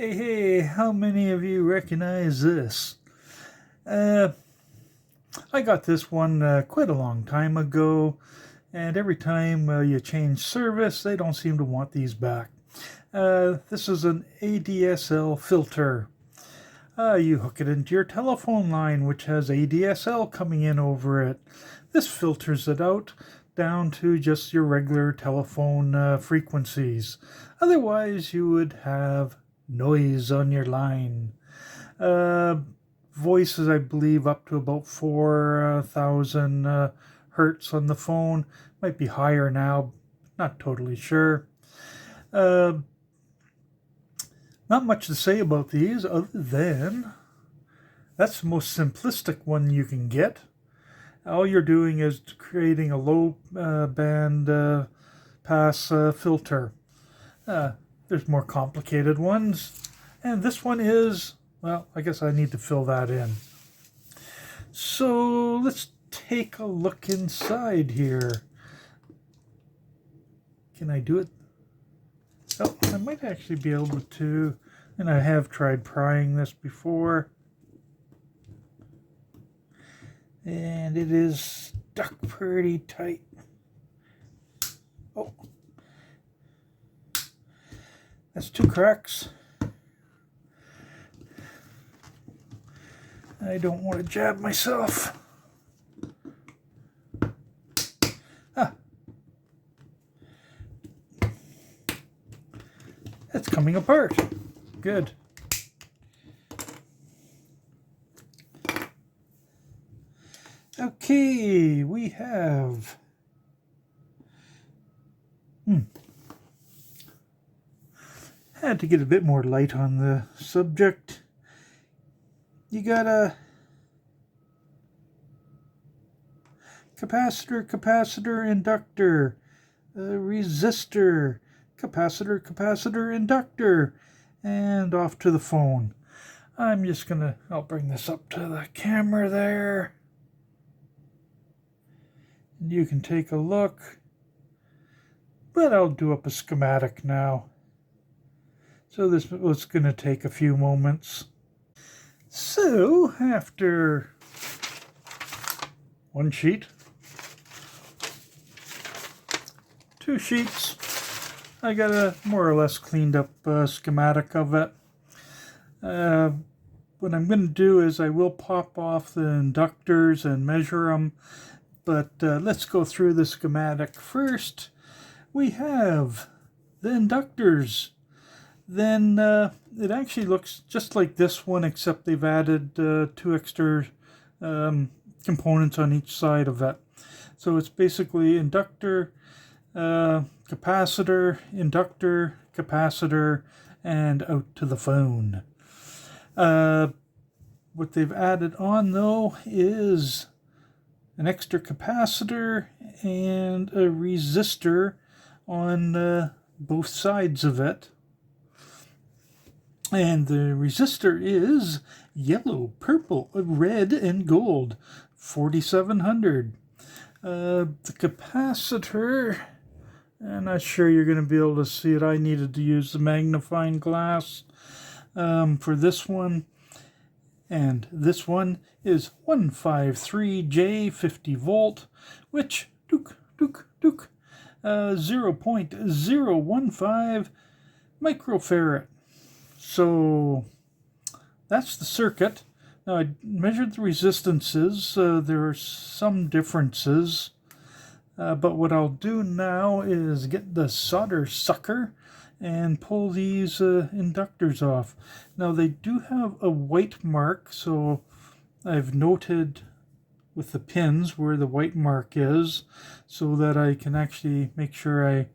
Hey, how many of you recognize this? I got this one quite a long time ago, and every time you change service, they don't seem to want these back. This is an ADSL filter. You hook it into your telephone line, which has ADSL coming in over it. This filters it out down to just your regular telephone frequencies. Otherwise, you would have noise on your line. Voices, I believe, up to about 4,000 hertz on the phone. Might be higher now, not totally sure. Not much to say about these other than that's the most simplistic one you can get. All you're doing is creating a low band pass filter. There's more complicated ones, and this one is, well, I guess I need to fill that in. So let's take a look inside here. Can I do it? Oh, I might actually be able to, and I have tried prying this before. And it is stuck pretty tight. Oh. That's two cracks. I don't want to jab myself. It's coming apart. Good. Okay, we have had to get a bit more light on the subject. You got a capacitor, inductor, a resistor, capacitor, inductor, and off to the phone. I'll bring this up to the camera there. And you can take a look. But I'll do up a schematic now. So this was going to take a few moments. So after one sheet, two sheets, I got a more or less cleaned up schematic of it. What I'm going to do is I will pop off the inductors and measure them, but let's go through the schematic first. We have the inductors. Then it actually looks just like this one, except they've added two extra components on each side of it. So it's basically inductor, capacitor, inductor, capacitor, and out to the phone. What they've added on, though, is an extra capacitor and a resistor on both sides of it. And the resistor is yellow, purple, red, and gold, 4700. The capacitor, I'm not sure you're going to be able to see it. I needed to use the magnifying glass for this one. And this one is 153J 50 volt, which 0.015 microfarad. So that's the circuit. Now I measured the resistances. There are some differences. But what I'll do now is get the solder sucker and pull these inductors off. Now they do have a white mark, so I've noted with the pins where the white mark is so that I can actually make sure I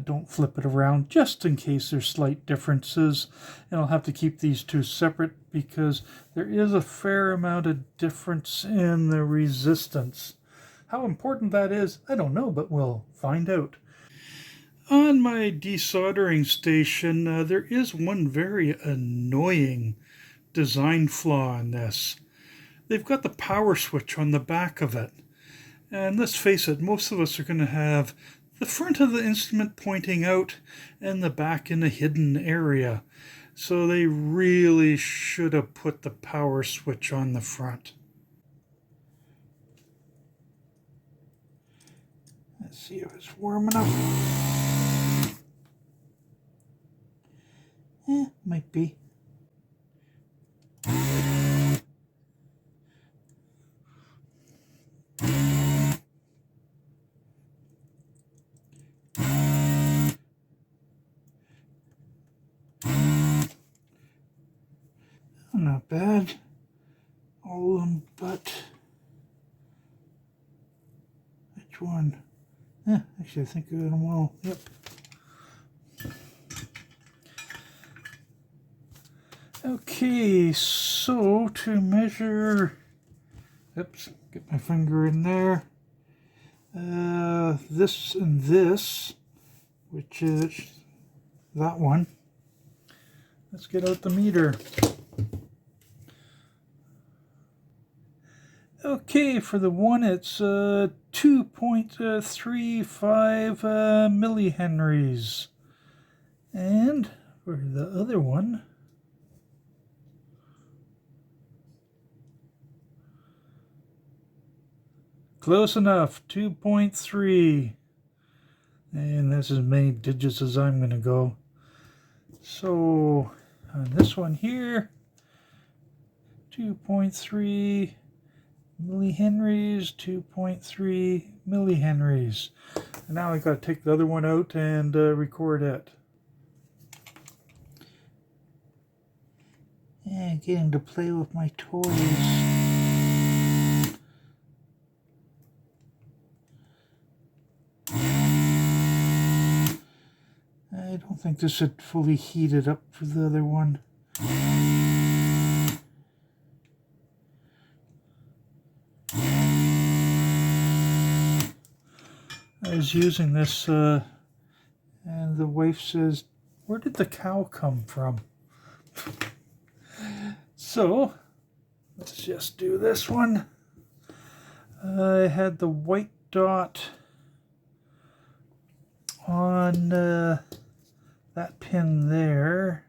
don't flip it around, just in case there's slight differences. And I'll have to keep these two separate because there is a fair amount of difference in the resistance. How important that is, I don't know, but we'll find out. On my desoldering station, there is one very annoying design flaw in this. They've got the power switch on the back of it. And let's face it, most of us are going to have the front of the instrument pointing out and the back in a hidden area. So they really should have put the power switch on the front. Let's see if it's warm enough. Might be. Not bad. All of them, but which one? Actually, I think I got them all. Yep. Okay, so to measure, oops, get my finger in there. This and this, which is that one. Let's get out the meter. Okay, for the one it's 2.35 millihenries. And for the other one, close enough, 2.3. And that's as many digits as I'm going to go. So on this one here, 2.3 millihenries, 2.3 millihenries. And now I got to take the other one out and record it. Yeah, getting to play with my toys. I don't think this had fully heated up for the other one. I was using this and the wife says, "Where did the cow come from?" So let's just do this one. I had the white dot on that pin there,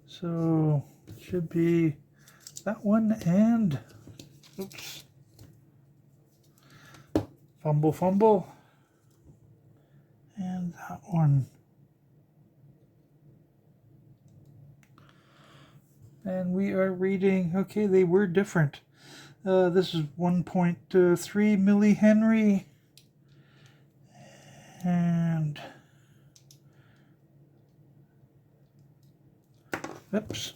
so it should be that one, and oops, fumble, and that one. And we are reading, okay, they were different. This is 1.3 millihenry, and oops.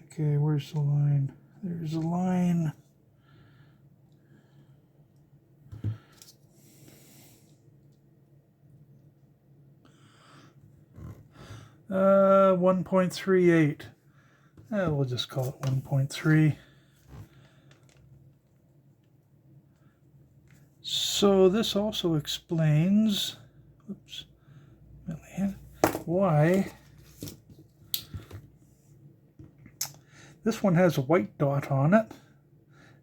Okay, where's the line? There's a line. Uh, 1.38. We'll just call it 1.3. So this also explains, oops, why this one has a white dot on it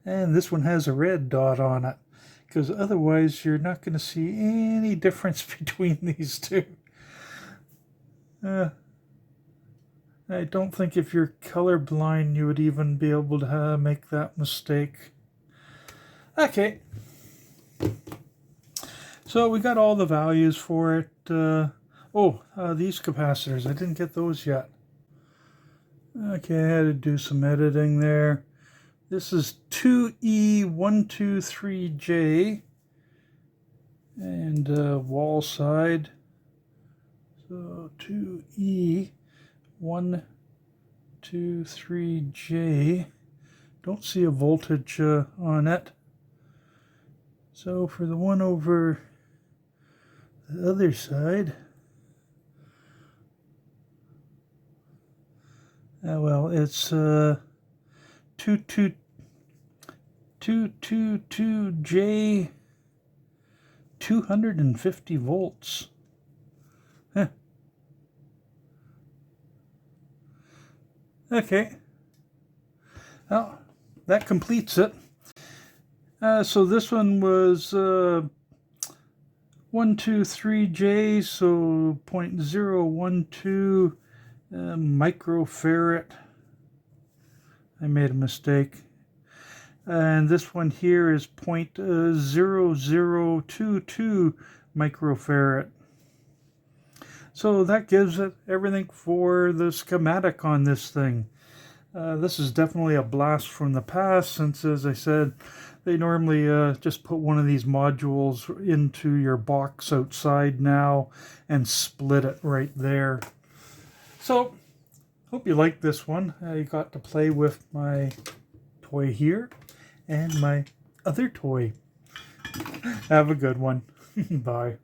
and this one has a red dot on it, because otherwise you're not going to see any difference between these two. I don't think if you're colorblind you would even be able to make that mistake. Okay. So we got all the values for it. These capacitors, I didn't get those yet. Okay, I had to do some editing there. This is 2E123J and wall side. So 2E123J. Don't see a voltage on it. So for the one over the other side, it's 222J, 250 volts. Huh. Okay. Well, that completes it. So this one was 123J, so 0.012 microfarad. I made a mistake. And this one here is 0.0022 microfarad. So that gives it everything for the schematic on this thing. This is definitely a blast from the past, since, as I said, they normally just put one of these modules into your box outside now and split it right there. So, hope you liked this one. I got to play with my toy here and my other toy. Have a good one. Bye.